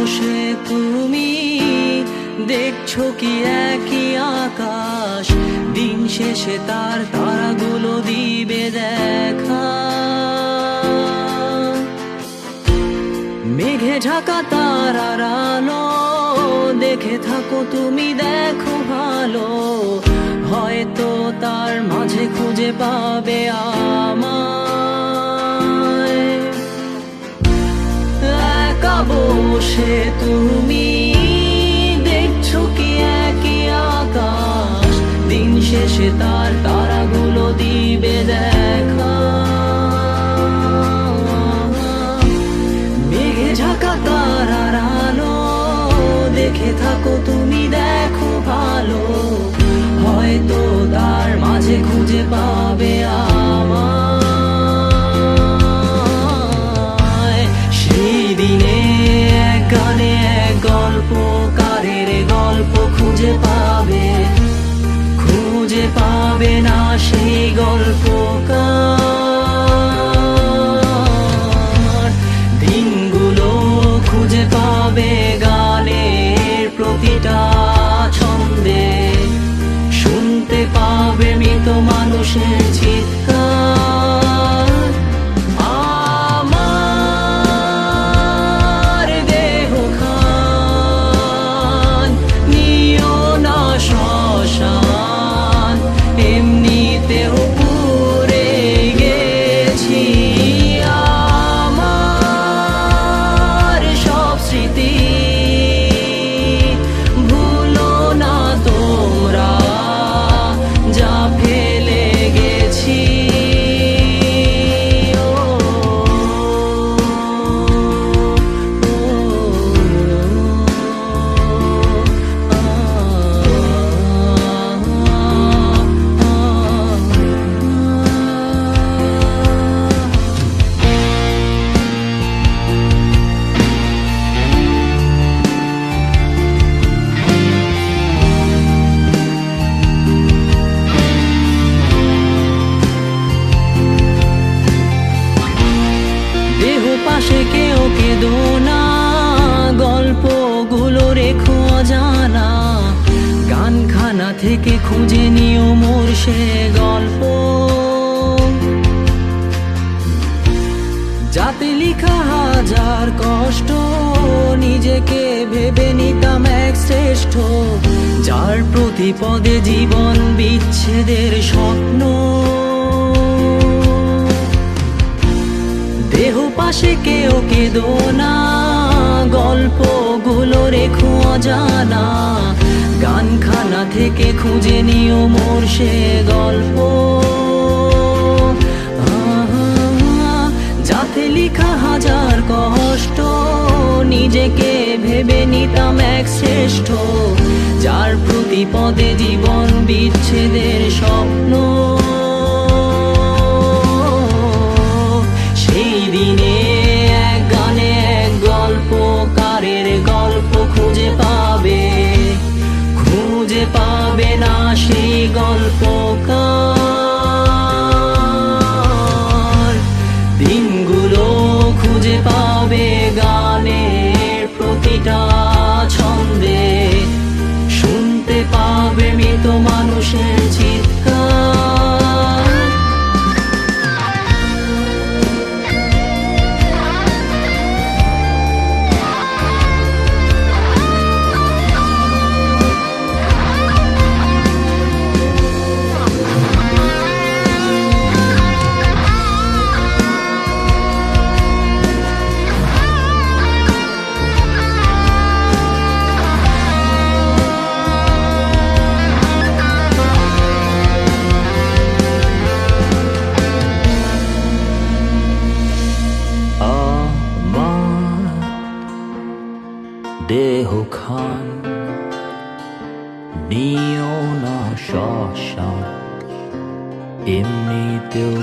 বসে তুমি দেখছো কি একই আকাশ, দিন শেষে তার তারাগুলো দিবে দেখা। মেঘে ঢাকা তারার আলো দেখে থাকো তুমি, দেখো ভালো, হয়তো তার মাঝে খুঁজে পাবে আমায়। একা বসে তুমি দেখছো কি একই আকাশ, দিন শেষে তার তারাগুলো দিবে দেখা। মেঘে ঢাকা তারার আলো দেখে থাকো তুমি, দেখো ভালো, হয়তো তার মাঝে খুঁজে পাবে আমায়। সেই দিনে এক গানে এক গল্পকারের গল্প খুঁজে পাবে না সেই গল্পকার। দিনগুলো খুঁজে পাবে গানের প্রতিটা ছন্দে, শুনতে পাবে মৃত মানুষের চিৎকার। আমার দেহ খান নিও না শ্মশান, এমনিতেও পুড়ে গেছি। আমার সব স্মৃতি ভুলো না তোমরা, যা ফেলে গেছি। পাশে কেউ কেঁদো না, গল্পগুলো রেখো অজানা, গানখানা থেকে খুঁজে নিও মোর সে গল্প, যাতে লিখা হাজার কষ্ট নিজেকে ভেবে নিতাম এক শ্রেষ্ঠ, যার প্রতি পদে জীবন বিচ্ছেদের স্বপ্ন। দেহ পাশে কেউ কেঁদো না, গল্পগুলো রেখো অজানা, গানখানা থেকে খুঁজে নিও মোর সে গল্প, যাতে লিখা হাজার কষ্ট নিজেকে ভেবে নিতাম এক শ্রেষ্ঠ, যার প্রতি পদে জীবন বিচ্ছেদের স্বপ্ন। সেই দিনে এক গানে এক গল্পকারের গল্প খুঁজে পাবে না সেই গল্পকার। দিনগুলো খুঁজে পাবে গানের প্রতিটা ছন্দে, শুনতে পাবে মৃত মানুষের চিৎকার। দেহ খান নিও না শ্মশান, এমনিতেও